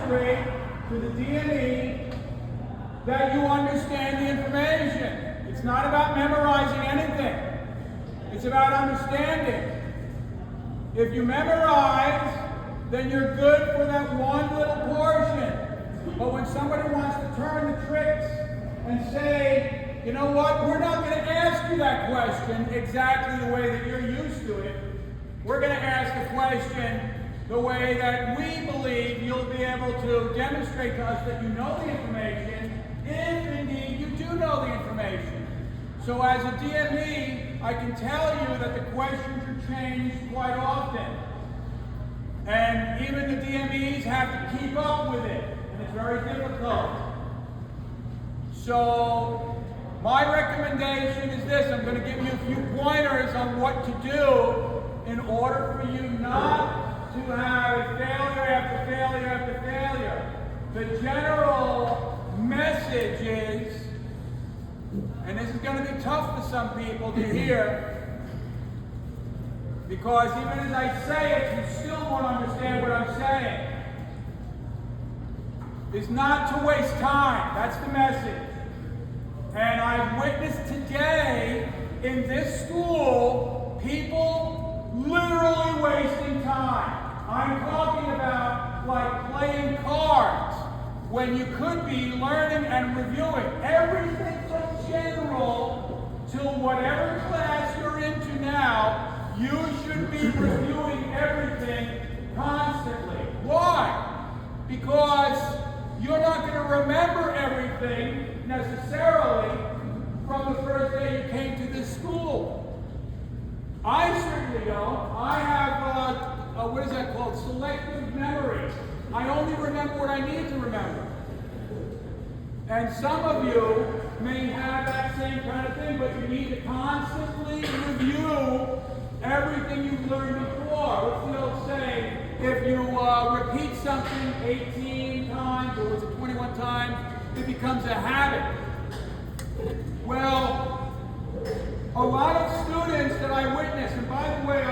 demonstrate to the DME that you understand the information. It's not about memorizing anything. It's about understanding. If you memorize, then you're good for that one little portion. But when somebody wants to turn the tricks and say, you know what, we're not going to ask you that question exactly the way that you're used to it. We're going to ask the question the way that we believe you'll be able to demonstrate to us that you know the information, if indeed you do know the information. So as a DME, I can tell you that the questions are changed quite often. And even the DMEs have to keep up with it, and it's very difficult. So my recommendation is this. I'm going to give you a few pointers on what to do in order for you not to have failure after failure after failure. The general message is, and this is going to be tough for some people to hear, because even as I say it, you still won't understand what I'm saying, is not to waste time. That's the message. And I've witnessed today in this school people literally wasting time. I'm talking about like playing cards when you could be learning and reviewing everything from general to whatever class you're into now. You should be reviewing everything constantly. Why? Because you're not going to remember everything necessarily from the first day you came to this school. I certainly don't. I have, what is that called? Selective memory. I only remember what I need to remember. And some of you may have that same kind of thing, but you need to constantly review everything you've learned before. What's the old saying? If you repeat something 18 times, or was it 21 times, it becomes a habit. Well, a lot of students that I witness, and by the way,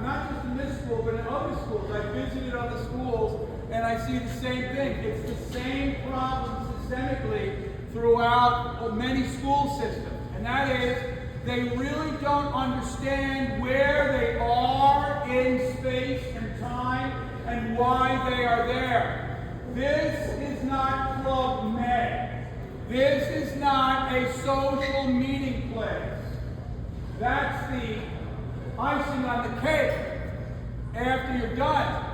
not just in this school, but in other schools, I visited other schools, and I see the same thing. It's the same problem systemically throughout many school systems, and that is they really don't understand where they are in space and time and why they are there. This is not Club Med. This is not a social meeting place. That's the icing on the cake after you're done.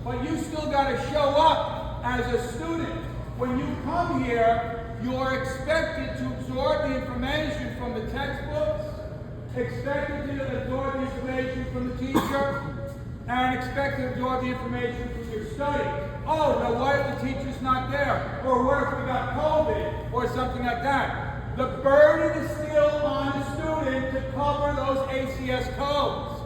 But you still got to show up as a student. When you come here, you're expected to absorb the information from the textbooks, expected to absorb the information from the teacher, and expected to absorb the information from your study. Oh, now what if the teacher's not there? Or what if we got COVID? Or something like that. The burden is still on the student to cover those ACS codes.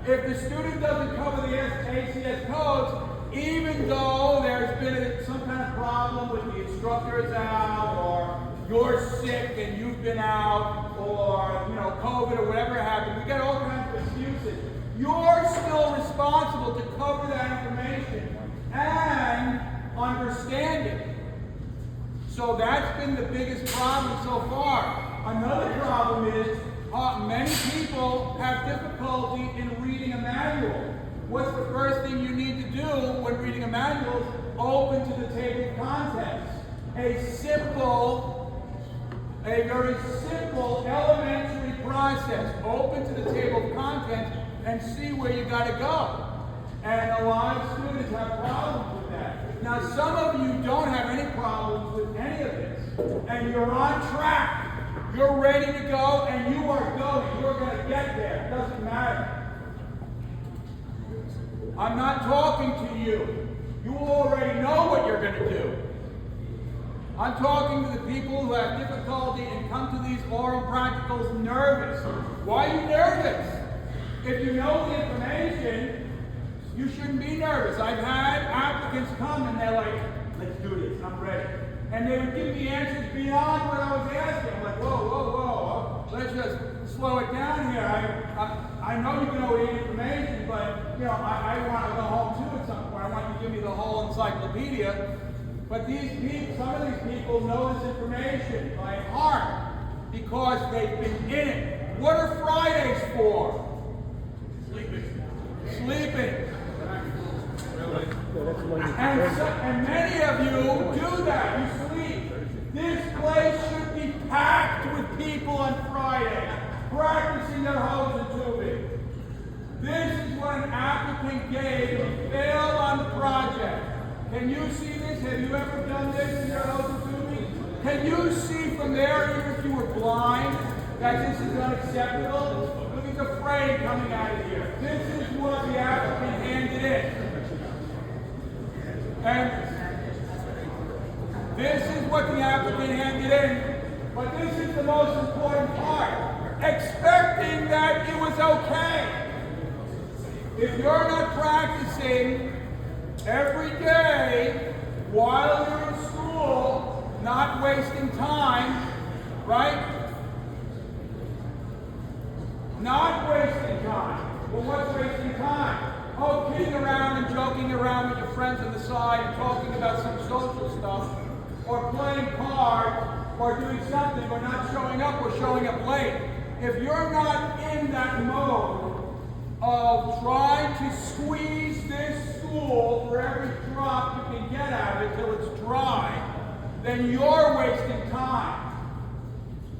If the student doesn't cover the ACS codes, even though there's been some kind of problem with the instructors out, or you're sick and you've been out, or COVID or whatever happened, we get all kinds of excuses. You're still responsible to cover that information and understand it. So that's been the biggest problem so far. Another problem is many people have difficulty in reading a manual. What's the first thing you need to do when reading a manual? Open to the table of contents. A very simple elementary process. Open to the table of contents and see where you got to go. And a lot of students have problems with that. Now, some of you don't have any problems with any of this, and you're on track. You're ready to go, and you are going. You're going to get there. It doesn't matter. I'm not talking to you. You already know what you're going to do. I'm talking to the people who have difficulty and come to these oral practicals nervous. Why are you nervous? If you know the information, you shouldn't be nervous. I've had applicants come and they're like, let's do this, I'm ready. And they would give me answers beyond what I was asking. I'm like, whoa, let's just slow it down here. I know you know the information, but I want to go home too at some point. don't want you to give me the whole encyclopedia, but these people, some of these people know this information by heart because they've been in it. What are Fridays for? Sleeping. And many of you do that. You sleep. This place should be packed with people on Friday practicing their hose and tubing. This is what an applicant gave and he failed on the project. Can you see this? Have you ever done this in your hose and tubing? Can you see from there, even if you were blind, that this is unacceptable? Look at the frame coming out of here. This is what the applicant handed in. And this is what the applicant handed in. But this is the most important part. Expecting that it was okay. If you're not practicing every day while you're in school, not wasting time, right? Not wasting time. Well, what's wasting time? Oh, kidding around and joking around with your friends on the side and talking about some social stuff, or playing cards, or doing something, or not showing up, or showing up late. If you're not in that mode of trying to squeeze this school for every drop you can get out of it till it's dry, then you're wasting time.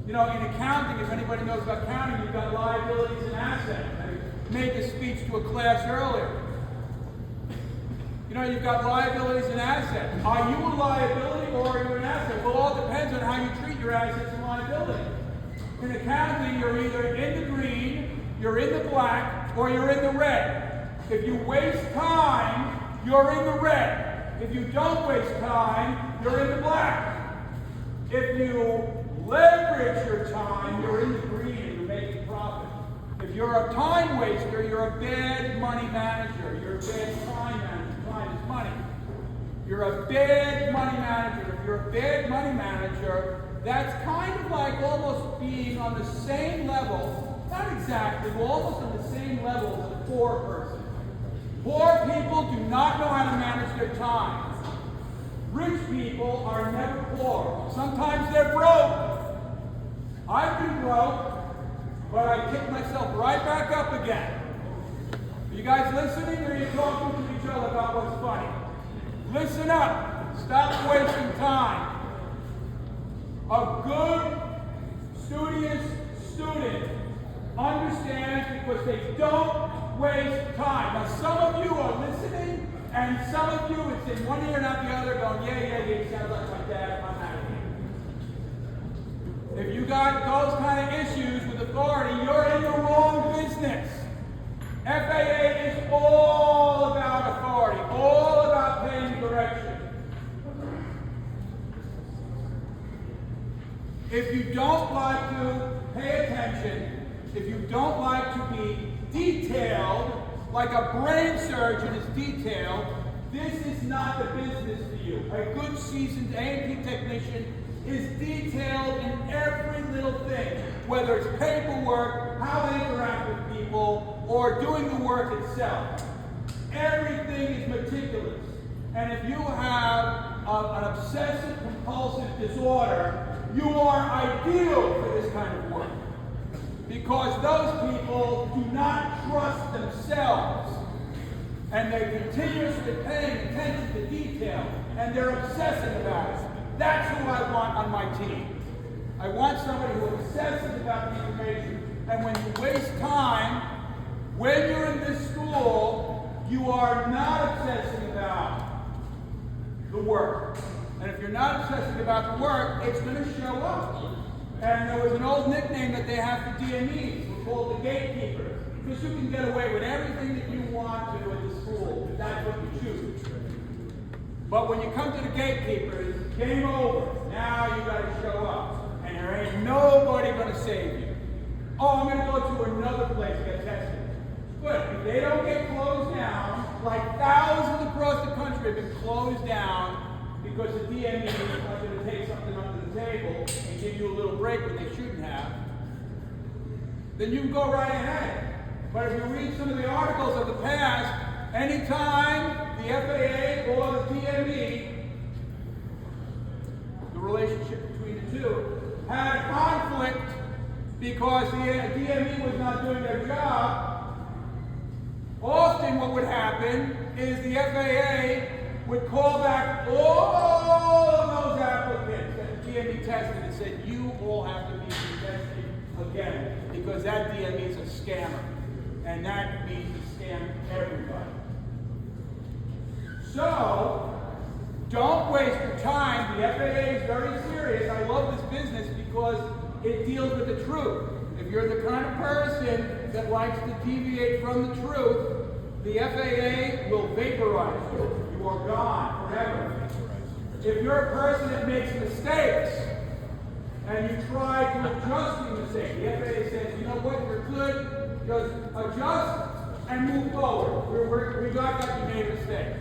You know, in accounting, if anybody knows about accounting, you've got liabilities and assets. I made this speech to a class earlier. You know, you've got liabilities and assets. Are you a liability or are you an asset? Well, it all depends on how you treat your assets and liabilities. In accounting, you're either in the green, you're in the black, or you're in the red. If you waste time, you're in the red. If you don't waste time, you're in the black. If you leverage your time, you're in the green and you're making profit. If you're a time waster, you're a bad money manager. You're a bad time manager. Time is money. You're a bad money manager. If you're a bad money manager, that's kind of like almost being on the same level, not exactly, but almost on the same level as a poor person. Poor people do not know how to manage their time. Rich people are never poor. Sometimes they're broke. I've been broke, but I pick myself right back up again. Are you guys listening, or are you talking to each other about what's funny? Listen up. Stop wasting time. A good, studious student understands because they don't waste time. Now, some of you are listening, and some of you, it's in one ear, not the other, going, yeah, you sound like my dad, I'm out of here. If you got those kind of issues with authority, you're in the wrong business. FAA is all about authority, all about paying direction. If you don't like to pay attention, if you don't like to be detailed, like a brain surgeon is detailed, this is not the business for you. A good seasoned A&P technician is detailed in every little thing, whether it's paperwork, how they interact with people, or doing the work itself. Everything is meticulous. And if you have an obsessive compulsive disorder, you are ideal for this kind of work. Because those people do not trust themselves. And they're continuously paying attention to detail. And they're obsessive about it. That's who I want on my team. I want somebody who obsesses about the information. And when you waste time, when you're in this school, you are not obsessing about the work. And if you're not obsessing about the work, it's going to show up. And there was an old nickname that they have for DMEs. We're called the gatekeepers. Because you can get away with everything that you want to at the school, if that's what you choose. But when you come to the gatekeepers, game over. Now you got to show up. And there ain't nobody going to save you. Oh, I'm going to go to another place to get tested. Good. If they don't get closed down, like thousands across the country have been closed down because the DME wanted to take something under the table and give you a little break when they shouldn't have, then you can go right ahead. But if you read some of the articles of the past, anytime the FAA or the DME, the relationship between the two, had a conflict because the DME was not doing their job, often what would happen is the FAA would call back all of those applicants that the DME tested and said, you all have to be tested again because that DME is a scammer. And that means to scam everybody. So, don't waste your time. The FAA is very serious. I love this business because it deals with the truth. If you're the kind of person that likes to deviate from the truth, the FAA will vaporize you. You are gone forever. If you're a person that makes mistakes and you try to adjust the mistake, the FAA says, you know what, you're good. Just adjust and move forward. We got that, you made a mistake.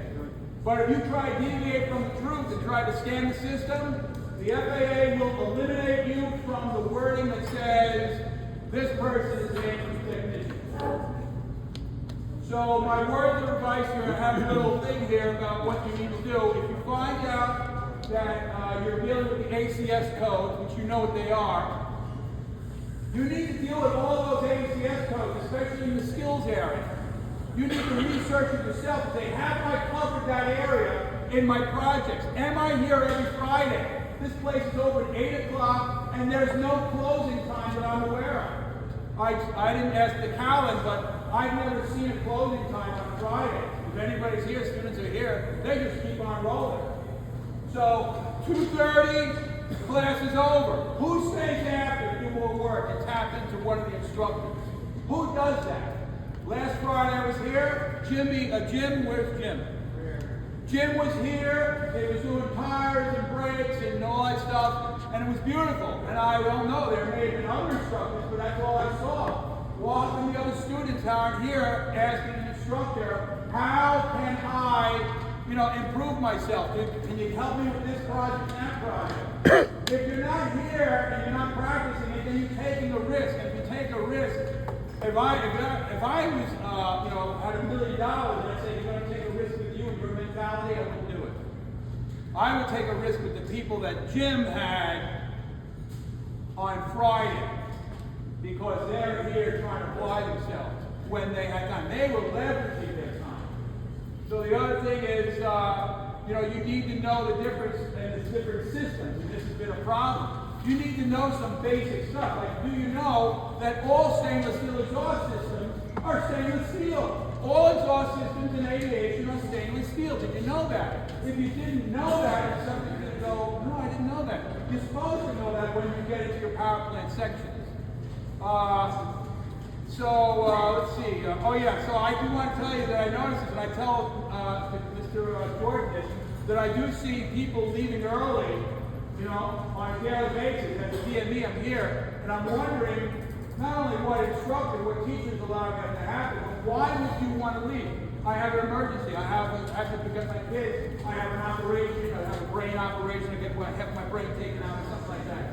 But if you try to deviate from the truth and try to scam the system, the FAA will eliminate you from the wording that says, this person is an aviation technician. So my words of advice here, I have a little thing here about what you need to do. If you find out that you're dealing with the ACS codes, which you know what they are, you need to deal with all those ACS codes, especially in the skills area. You need to research it yourself and say, have I covered that area in my projects? Am I here every Friday? This place is open at 8 o'clock and there's no closing time that I'm aware of. I didn't ask the Callan, but I've never seen a closing time on Friday. If anybody's here, students are here, they just keep on rolling. So 2:30, class is over. Who stays after to do more work and tap into one of the instructors? Who does that? Last Friday I was here. Jim, where's Jim? Jim was here. He was doing tires and brakes and all that stuff, and it was beautiful. And I don't know, there may have been other instructors, but that's all I saw. Walking the other students aren't here asking the instructor, how can I improve myself? Can you help me with this project and that project? If you're not here and you're not practicing it, then you're taking a risk. And if you take a risk, if I was, had $1 million and I say you're going to take a risk with you and your mentality, I wouldn't do it. I would take a risk with the people that Jim had on Friday because they're here trying to apply themselves when they had time. They were leveraging their time. So the other thing is, you need to know the difference in the different systems, and this has been a problem. You need to know some basic stuff. Like, do you know that all stainless steel exhaust systems are stainless steel? All exhaust systems in aviation are stainless steel. Did you know that? If you didn't know that, if somebody's going to go, no, I didn't know that. You're supposed to know that when you get into your power plant sections. Let's see. So I do want to tell you that I noticed this, and I tell Mr. Jordan this, that I do see people leaving early, on a daily basis. At the DME, I'm here, and I'm wondering not only what instructor, what teachers allow that to happen, but why would you want to leave? I have an emergency. I have to pick up my kids. I have an operation. I have a brain operation. I get my brain taken out or something like that.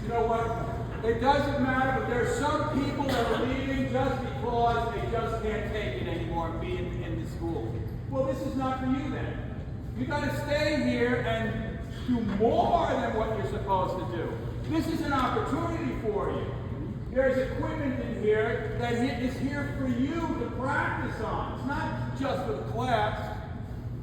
You know what? It doesn't matter, but there are some people that are leaving just because they just can't take it anymore and be in the school. Well, this is not for you then. You got to stay here and do more than what you're supposed to do. This is an opportunity for you. There's equipment in here that is here for you to practice on. It's not just for the class.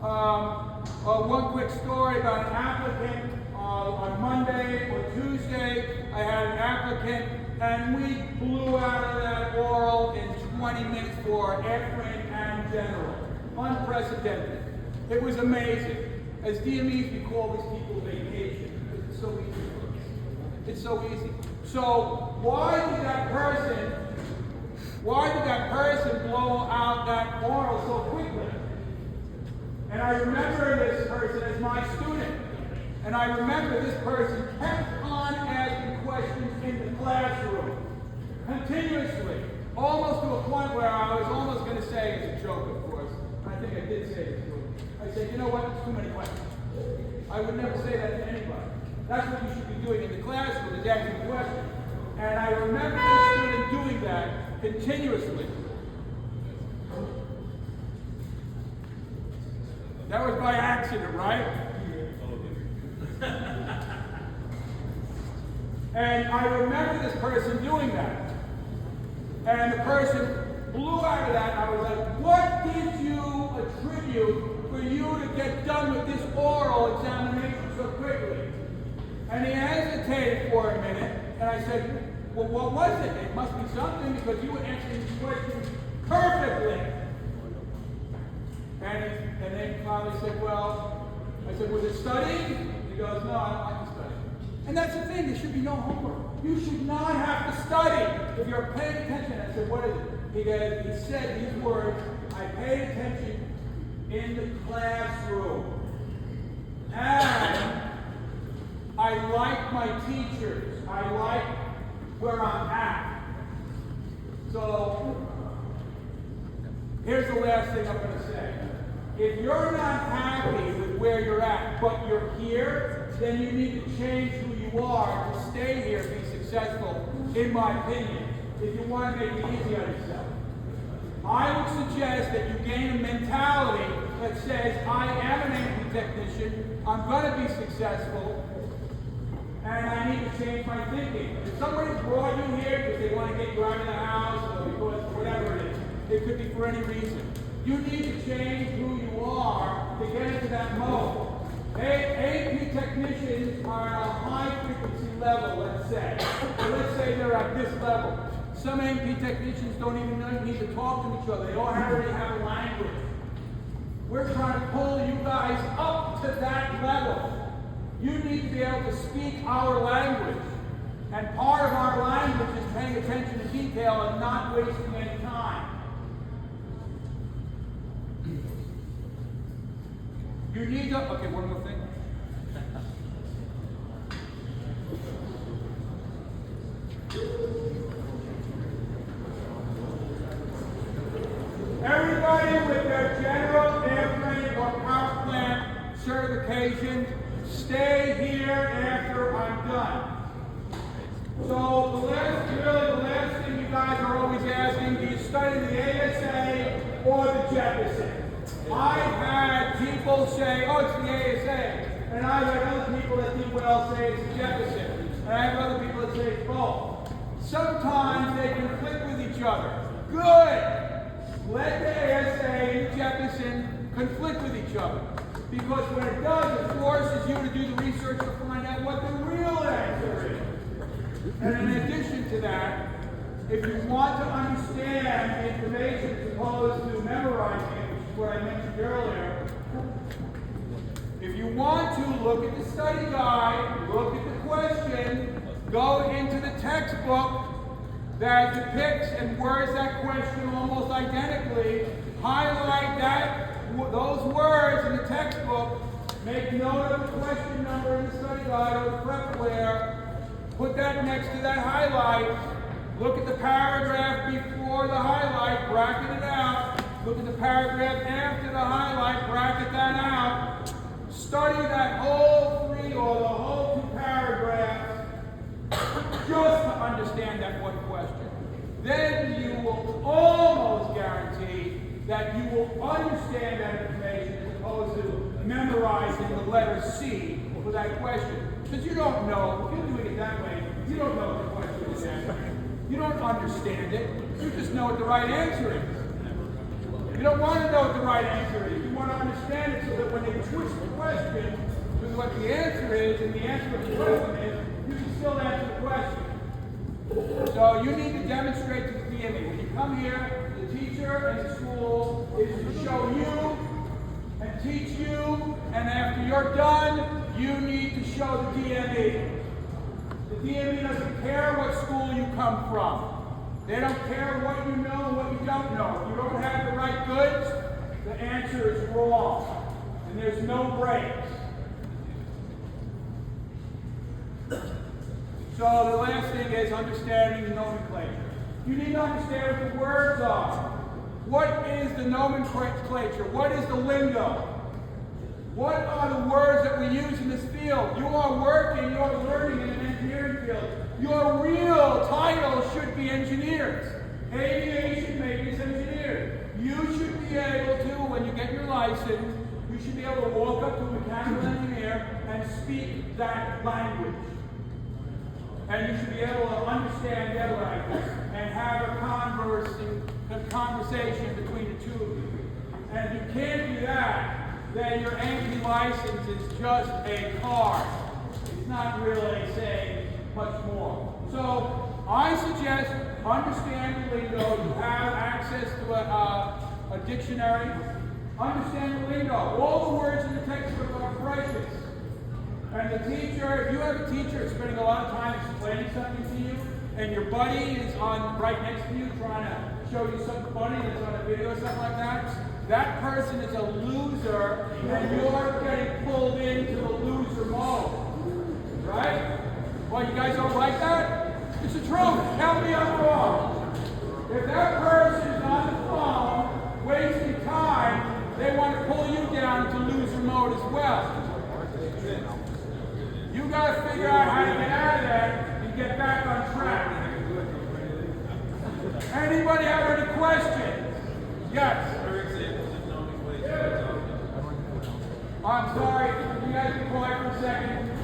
One quick story about an applicant. On Monday or Tuesday, I had an applicant, and we blew out of that oral in 20 minutes for airframe and general. Unprecedented. It was amazing. As DMEs, we call these people vacation. It's so easy for us. It's so easy. So why did that person blow out that oral so quickly? And I remember this person as my student. And I remember this person kept on asking questions in the classroom, continuously, almost to a point where I was almost going to say, it's a joke, of course. I think I did say it to him. I said, you know what, it's too many questions. I would never say that to anybody. That's what you should be doing in the classroom, is asking questions. And I remember this student doing that continuously. That was by accident, right? And I remember this person doing that. And the person blew out of that, and I was like, what did you attribute for you to get done with this oral examination so quickly? And he hesitated for a minute, and I said, well, what was it? It must be something, because you were answering these questions perfectly. And then he finally said, well, I said, was it studying? He goes, no, I don't like to study. And that's the thing, there should be no homework. You should not have to study if you're paying attention. I said, what is it? He said these words, I paid attention in the classroom. And I like my teachers. I like where I'm at. So, here's the last thing I'm going to say. If you're not happy with where you're at, but you're here, then you need to change who you are to stay here and be successful, in my opinion, if you want to make it easy on yourself. I would suggest that you gain a mentality that says, I am an AP technician, I'm going to be successful, and I need to change my thinking. If somebody brought you here because they want to get you out of the house, or because whatever it is, it could be for any reason. You need to change who you are to get into that mode. AP technicians are at a high frequency level, let's say. So let's say they're at this level. Some AP technicians don't even need to talk to each other. They all already have a language. We're trying to pull you guys up to that level. You need to be able to speak our language. And part of our language is paying attention to detail and not wasting any time. You need to, okay, one more thing. Everybody with their general airplane or power plant certification, stay here after I'm done. So the last thing you guys are always asking, do you study the ASA or the Jefferson? I've had people say, oh, it's the ASA. And I've had other people that think, well, say it's the Jefferson. And I have other people that say it's both. Sometimes they conflict with each other. Good. Let the ASA and the Jefferson conflict with each other. Because when it does, it forces you to do the research to find out what the real answer is. And in addition to that, if you want to understand the information as opposed to memorizing it, which is what I mentioned earlier, if you want to, look at the study guide, look at the question, go into the textbook that depicts and words that question almost identically, highlight those words in the textbook, make note of the question number in the study guide or the prepware, put that next to that highlight, look at the paragraph before the highlight, bracket it out, look at the paragraph after the highlight, bracket that out, study that whole 3 or the whole 2 paragraphs just to understand that one question. Then you will almost guarantee that you will understand that information as opposed to memorizing the letter C for that question. Because you don't know, if you're doing it that way, you don't know what the question is answering. You don't understand it, you just know what the right answer is. You don't want to know what the right answer is. You want to understand it so that when they twist the question to what the answer is, and the answer of the question is, you can still answer the question. So you need to demonstrate to the DME. When you come here, the teacher and the school is to show you and teach you, and after you're done, you need to show the DME. The DME doesn't care what school you come from. They don't care what you know and what you don't know. If you don't have the right goods, the answer is wrong. And there's no breaks. So the last thing is understanding the nomenclature. You need to understand what the words are. What is the nomenclature? What is the lingo? What are the words that we use in this field? You are working, you are learning in an engineering field. Your real title should be engineers. Aviation maintenance engineers. You should be able to, when you get your license, you should be able to walk up to a mechanical engineer and speak that language. And you should be able to understand their language and have a conversation between the two of you. And if you can't do that, then your AMP license is just a card. It's not really saying much more. So I suggest understand the lingo. You have access to a dictionary. Understand the lingo. All the words in the textbook are precious. And the teacher, if you have a teacher spending a lot of time explaining something to you, and your buddy is on right next to you trying to show you something funny that's on a video or something like that, that person is a loser, and you're getting pulled into the loser mode. Right? Well, you guys don't like that? It's the truth. Tell me I'm wrong. If that person is on the phone, wasting time, they want to pull you down to loser mode as well. You got to figure out how to get out of that and get back on track. Anybody have any questions? Yes. I'm sorry. You guys be quiet for a second.